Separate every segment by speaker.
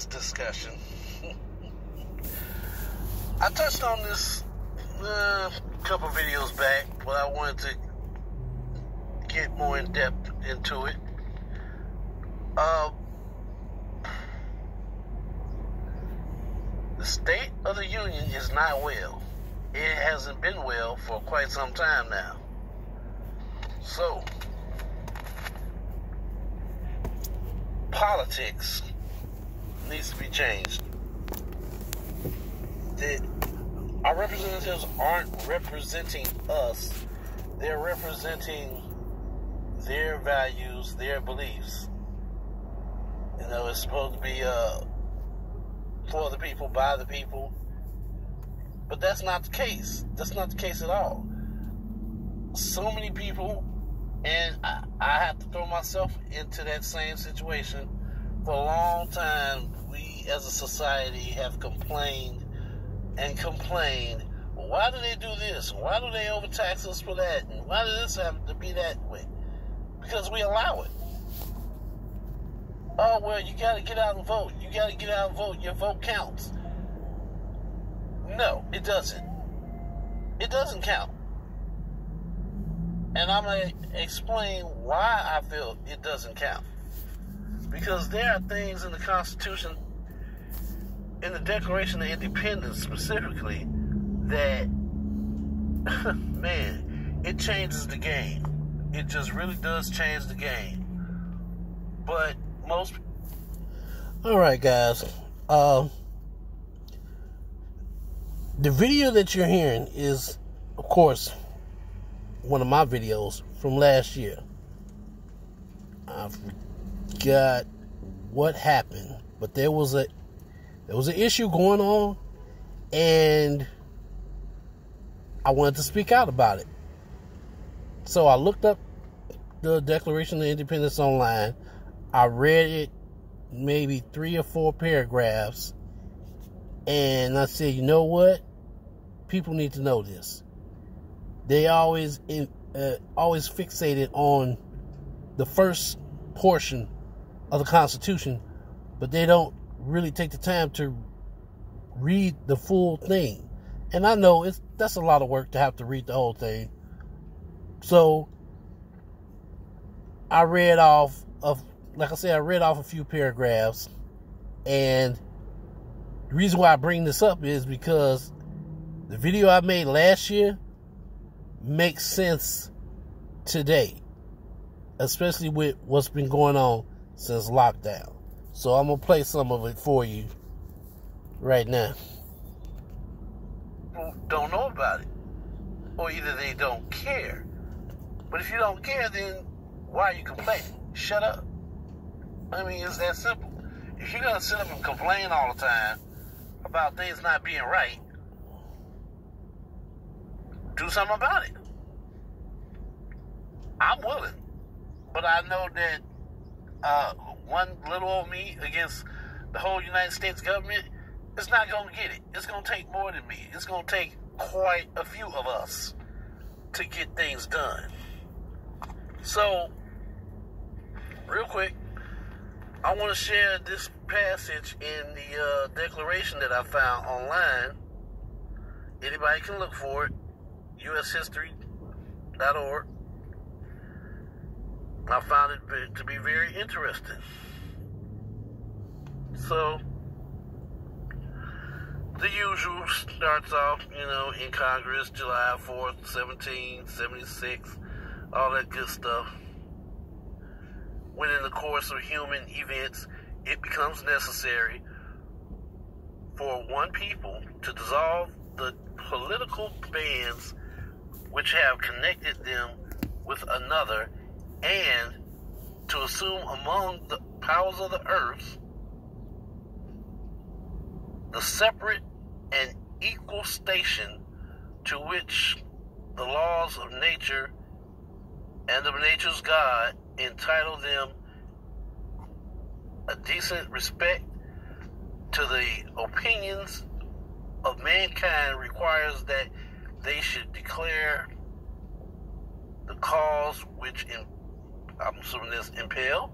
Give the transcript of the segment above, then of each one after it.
Speaker 1: Discussion. I touched on this a couple videos back, but I wanted to get more in depth into it. The state of the union is not well. It hasn't been well for quite some time now. So, politics needs to be changed. Our representatives aren't representing us. They're representing their values, their beliefs. You know, it's supposed to be for the people, by the people. But that's not the case. That's not the case at all. So many people, and I have to throw myself into that same situation. For a long time, we as a society have complained and complained. Well, why do they do this? Why do they overtax us for that? And why does this have to be that way? Because we allow it. Oh, well, you got to get out and vote. You got to get out and vote. Your vote counts. No, it doesn't. It doesn't count. And I'm going to explain why I feel it doesn't count. Because there are things in the Constitution, in the Declaration of Independence specifically, that, man, it changes the game. It just really does change the game. But most... Alright, guys. The video that you're hearing is, of course, one of my videos from last year. I forgot what happened, but there was an issue going on, and I wanted to speak out about it. So I looked up the Declaration of Independence online. I read it, maybe 3 or 4 paragraphs, and I said, you know what? People need to know this. They always fixated on the first portion of the Constitution, but they don't really take the time to read the full thing. And I know that's a lot of work to have to read the whole thing. So I read off a few paragraphs, and the reason why I bring this up is because the video I made last year makes sense today, especially with what's been going on since lockdown. So I'm going to play some of it for you right now. People don't know about it, or either they don't care. But if you don't care, then why are you complaining? Shut up. I mean, it's that simple. If you're going to sit up and complain all the time about things not being right, do something about it. I'm willing. But I know that one little old me against the whole United States government is not going to get it. It's going to take more than me. It's going to take quite a few of us to get things done. So, real quick, I want to share this passage in the declaration that I found online. Anybody can look for it. ushistory.org. I found it to be very interesting. So, the usual starts off, in Congress, July 4th, 1776, all that good stuff. When in the course of human events, it becomes necessary for one people to dissolve the political bands which have connected them with another, and to assume among the powers of the earth the separate and equal station to which the laws of nature and of nature's God entitle them a decent respect to the opinions of mankind, requires that they should declare the cause which I'm assuming this impel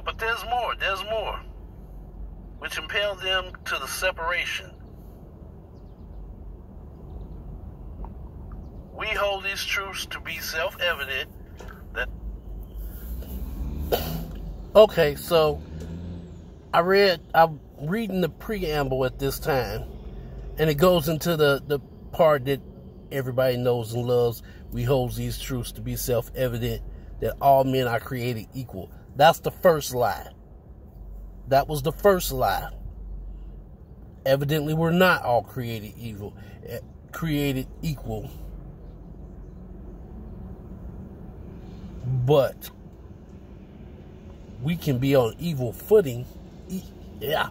Speaker 1: Oh, but there's more. There's more. Which impelled them to the separation. We hold these truths to be self-evident that... Okay, so I'm reading the preamble at this time, and it goes into the part that everybody knows and loves. We hold these truths to be self-evident that all men are created equal. That's the first lie. That was the first lie. Evidently, we're not all created equal. But we can be on evil footing. Yeah,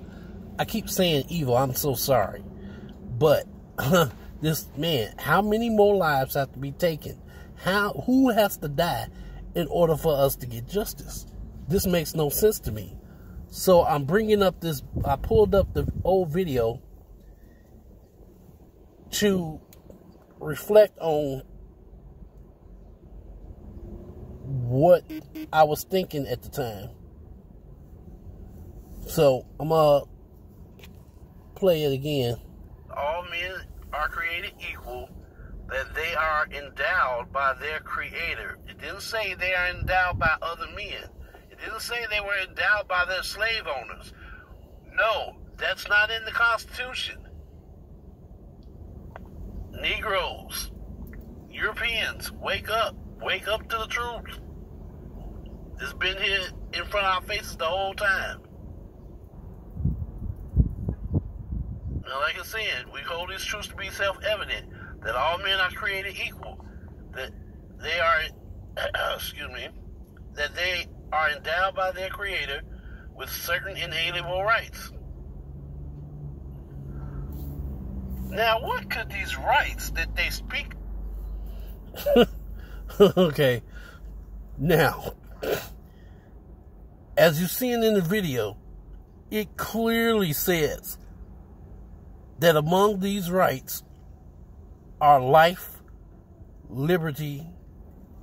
Speaker 1: I keep saying evil. I'm so sorry. But this man, how many more lives have to be taken? Who has to die in order for us to get justice? This makes no sense to me. So I'm bringing up this. I pulled up the old video to reflect on what I was thinking at the time. So I'm gonna play it again. All men are created equal, that they are endowed by their creator. It didn't say they are endowed by other men. It didn't say they were endowed by their slave owners. No, that's not in the Constitution. Negroes, Europeans, wake up. Wake up to the truth. It's been here in front of our faces the whole time. Now, like I said, we hold these truths to be self-evident, that all men are created equal, that they are, that they are endowed by their creator with certain inalienable rights. Now, what could these rights that they speak... Okay, now, as you've seen in the video, it clearly says that among these rights are life, liberty,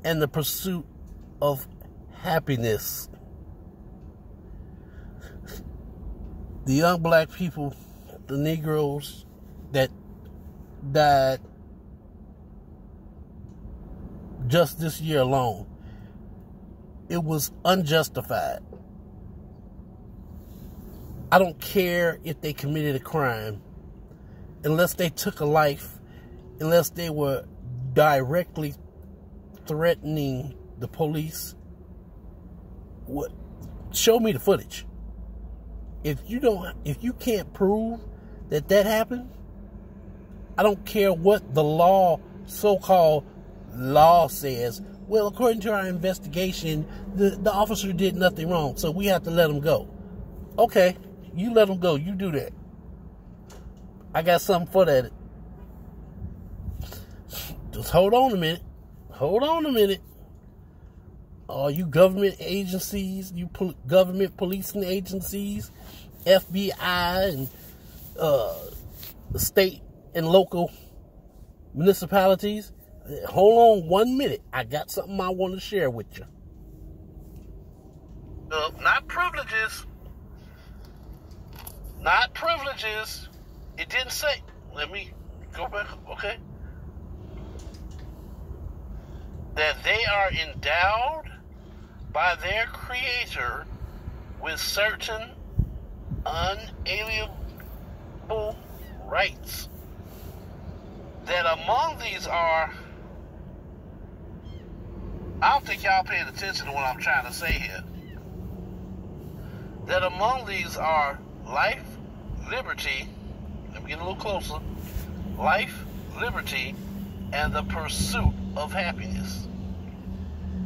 Speaker 1: and the pursuit of happiness. The young black people, the Negroes that died just this year alone, it was unjustified. I don't care if they committed a crime, unless they took a life, unless they were directly threatening the police. Show me the footage. If you can't prove that happened, I don't care what the law, so-called law says. Well, according to our investigation, the officer did nothing wrong, so we have to let him go. Okay, you let him go. You do that. I got something for that. Just hold on a minute. Hold on a minute. All you government agencies, you government policing agencies, FBI and state and local municipalities, hold on 1 minute. I got something I want to share with you. Not privileges. Not privileges. It didn't say. Let me go back. Okay. That they are endowed by their creator with certain unalienable rights. That among these are... I don't think y'all paying attention to what I'm trying to say here. That among these are life, liberty, let me get a little closer, life, liberty, and the pursuit of happiness.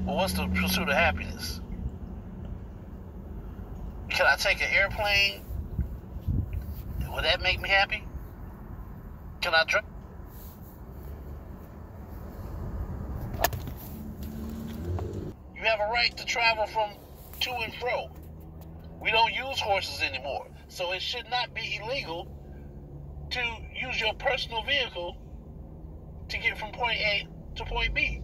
Speaker 1: Well, what's the pursuit of happiness? Can I take an airplane? Would that make me happy? Can I drive? You have a right to travel from to and fro. We don't use horses anymore, so it should not be illegal to use your personal vehicle to get from point A to point B.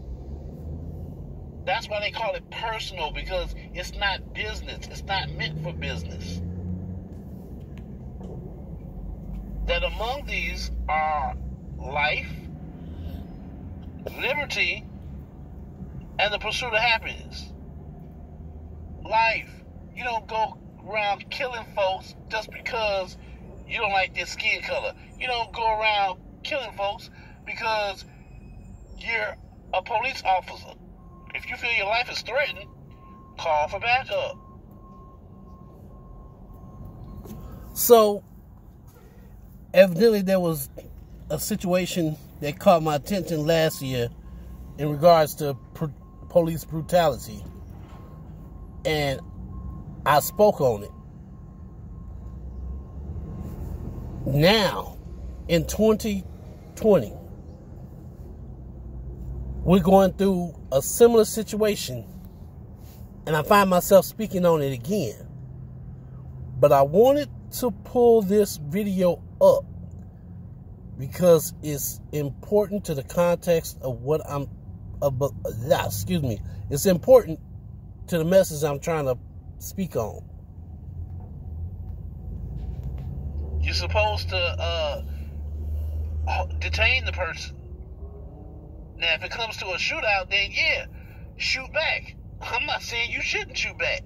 Speaker 1: That's why they call it personal, because it's not business. It's not meant for business. That among these are life, liberty, and the pursuit of happiness. Life. You don't go around killing folks just because you don't like their skin color. You don't go around killing folks because you're a police officer. If you feel your life is threatened, call for backup. So, evidently there was a situation that caught my attention last year in regards to police brutality. And I spoke on it. Now, in 2020, we're going through a similar situation, and I find myself speaking on it again. But I wanted to pull this video up because it's important to the context of what it's important to the message I'm trying to speak on. You're supposed to detain the person. Now, if it comes to a shootout, then yeah, shoot back. I'm not saying you shouldn't shoot back.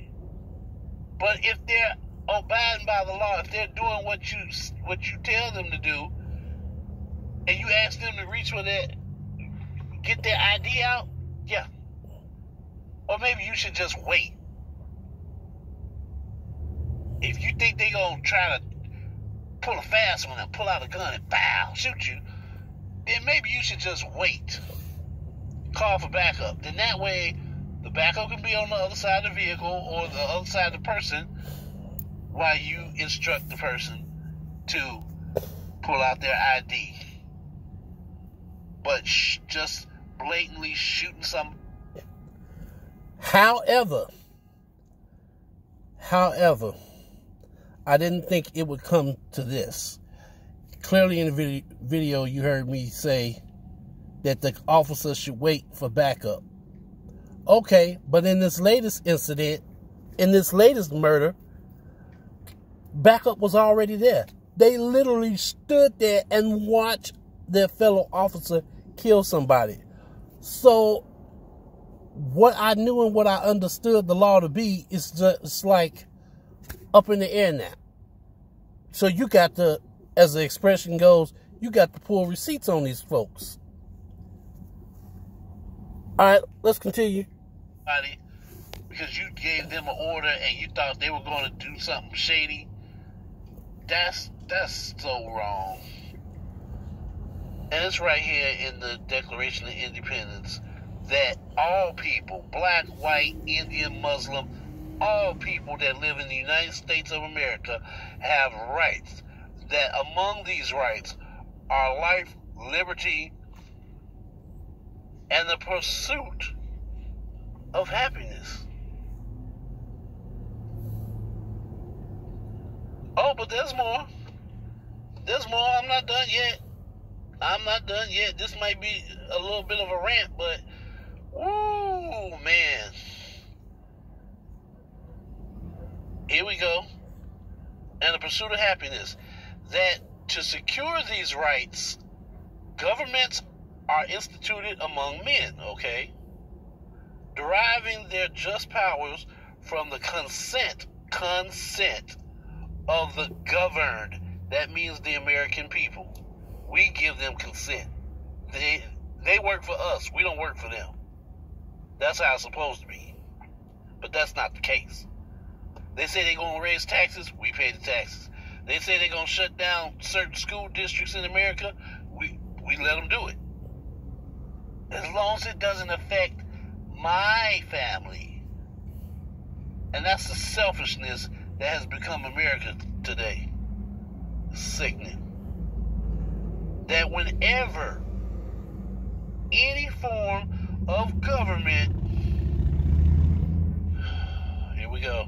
Speaker 1: But if they're abiding by the law, if they're doing what you tell them to do, and you ask them to reach for get their ID out, yeah. Or maybe you should just wait. If you think they're going to try to pull a fast one and pull out a gun and bow, shoot you, then maybe you should just wait. Call for backup. Then that way, the backup can be on the other side of the vehicle or the other side of the person while you instruct the person to pull out their ID. But just blatantly shooting some. However, I didn't think it would come to this. Clearly in the video, you heard me say that the officer should wait for backup. Okay, but in this latest incident, in this latest murder, backup was already there. They literally stood there and watched their fellow officer kill somebody. So what I knew and what I understood the law to be is just like up in the air now. So you got to, as the expression goes, you got to pull receipts on these folks. All right, let's continue. Because you gave them an order and you thought they were going to do something shady. That's so wrong. And it's right here in the Declaration of Independence that all people, black, white, Indian, Muslim, all people that live in the United States of America have rights. That among these rights are life, liberty, and the pursuit of happiness. Oh, but there's more. There's more. I'm not done yet. This might be a little bit of a rant, but woo, man. Here we go. And the pursuit of happiness. That to secure these rights, governments are instituted among men, okay? Deriving their just powers from the consent of the governed. That means the American people. We give them consent. They work for us. We don't work for them. That's how it's supposed to be. But that's not the case. They say they're going to raise taxes. We pay the taxes. They say they're going to shut down certain school districts in America. We let them do it. As long as it doesn't affect my family. And that's the selfishness that has become America today. Sickening. That whenever any form of government, here we go.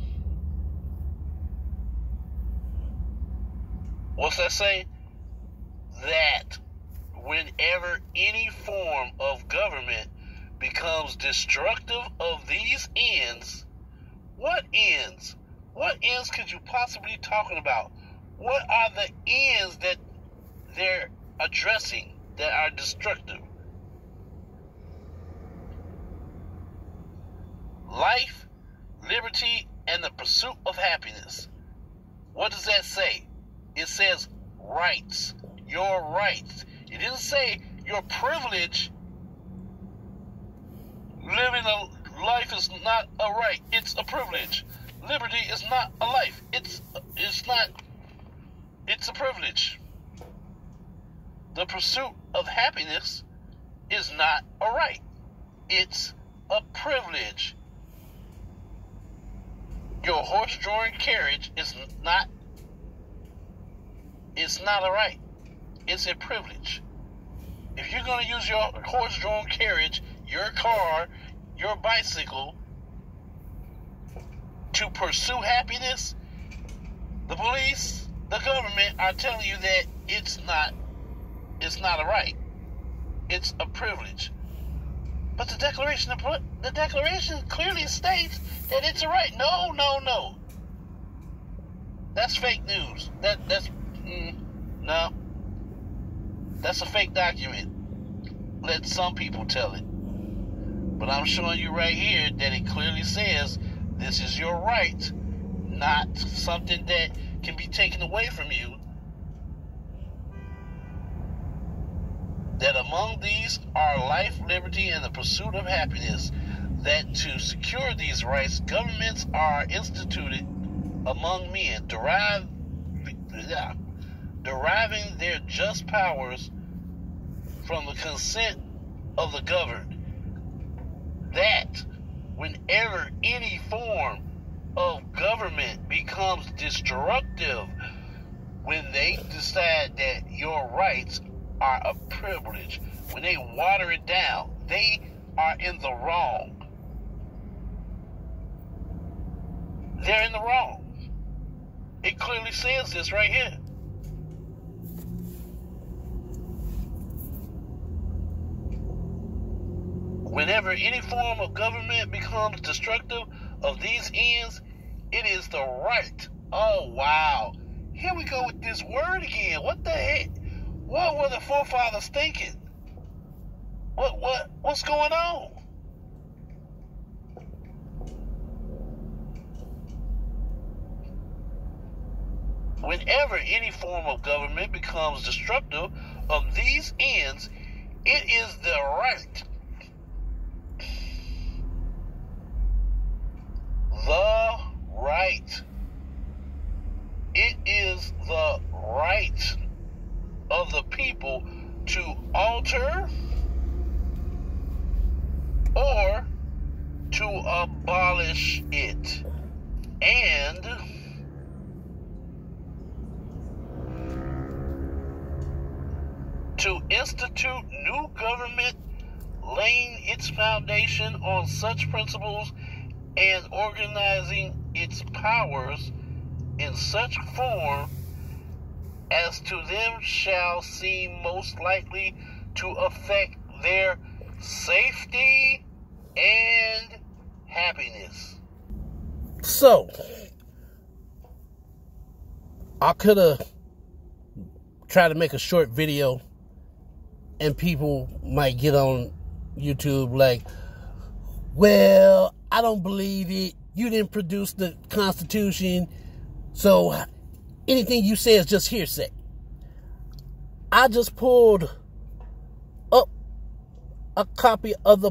Speaker 1: What's that say? That whenever any form of government becomes becomes destructive of these ends, what ends? What ends could you possibly be talking about? What are the ends that they're addressing that are destructive? Life, liberty, and the pursuit of happiness. What does that say? It says rights. Your rights. It didn't say your privilege. Living a life is not a right. It's a privilege. Liberty is not a life. It's a privilege. The pursuit of happiness is not a right. It's a privilege. Your horse-drawn carriage is not a right. It's a privilege. If you're going to use your horse-drawn carriage, your car, your bicycle, to pursue happiness, the police, the government are telling you that it's not a right. It's a privilege. But the Declaration clearly states that it's a right. No. That's fake news. No. That's a fake document. Let some people tell it. But I'm showing you right here that it clearly says this is your right, not something that can be taken away from you. That among these are life, liberty, and the pursuit of happiness. That to secure these rights, governments are instituted among men, deriving their just powers from the consent of the governed. That whenever any form of government becomes destructive, when they decide that your rights are a privilege, when they water it down, they are in the wrong. They're in the wrong. It clearly says this right here. Whenever any form of government becomes destructive of these ends, it is the right. Oh, wow. Here we go with this word again. What the heck? What were the forefathers thinking? What's going on? Whenever any form of government becomes destructive of these ends, it is the right. The right. It is the right of the people to alter or to abolish it, and to institute new government, laying its foundation on such principles and organizing its powers in such form as to them shall seem most likely to affect their safety and happiness. So, I could have tried to make a short video and people might get on YouTube like, well, I don't believe it. You didn't produce the Constitution, so anything you say is just hearsay. I just pulled up a copy of the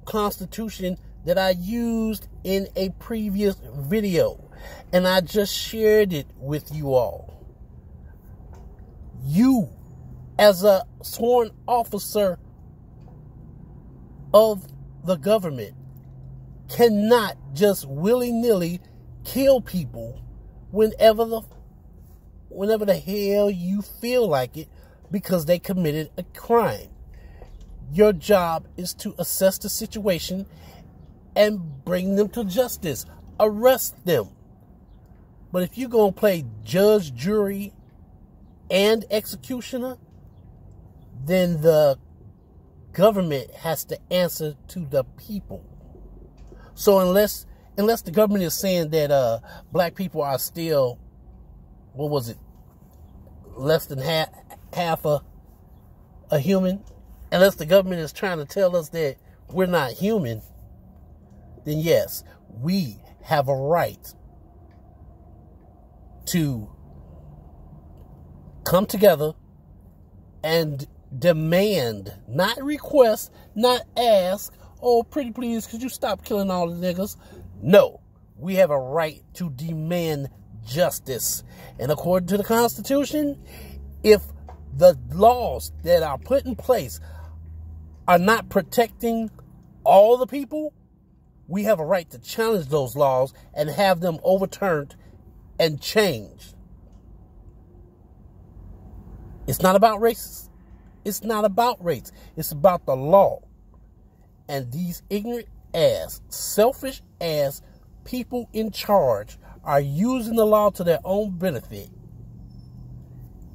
Speaker 1: Constitution that I used in a previous video, and I just shared it with you all. You, as a sworn officer of the government, cannot just willy-nilly kill people whenever the hell you feel like it because they committed a crime. Your job is to assess the situation and bring them to justice. Arrest them. But if you're going to play judge, jury, and executioner, then the government has to answer to the people. So unless the government is saying that black people are still, what was it, less than half a human, unless the government is trying to tell us that we're not human, then yes, we have a right to come together and demand, not request, not ask, oh, pretty please, could you stop killing all the niggas? No, we have a right to demand justice. And according to the Constitution, if the laws that are put in place are not protecting all the people, we have a right to challenge those laws and have them overturned and changed. It's not about race. It's not about race. It's about the law. And these ignorant ass, selfish ass people in charge are using the law to their own benefit.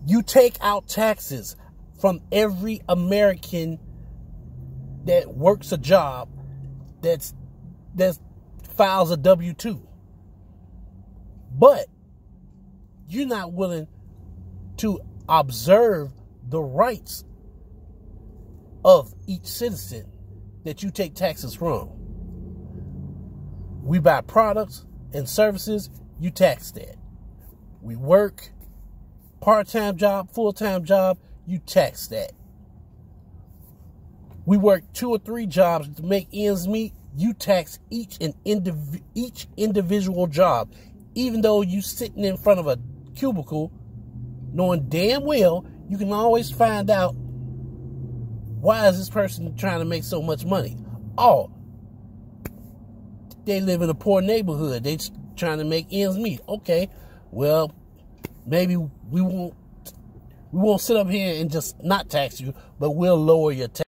Speaker 1: You take out taxes from every American that works a job that files a W-2. But you're not willing to observe the rights of each citizen that you take taxes from. We buy products and services, you tax that. We work, part-time job, full-time job, you tax that. We work 2 or 3 jobs to make ends meet, you tax each individual job, even though you sitting in front of a cubicle, knowing damn well you can always find out, why is this person trying to make so much money? Oh, they live in a poor neighborhood. They trying to make ends meet. Okay, well, maybe we won't sit up here and just not tax you, but we'll lower your tax.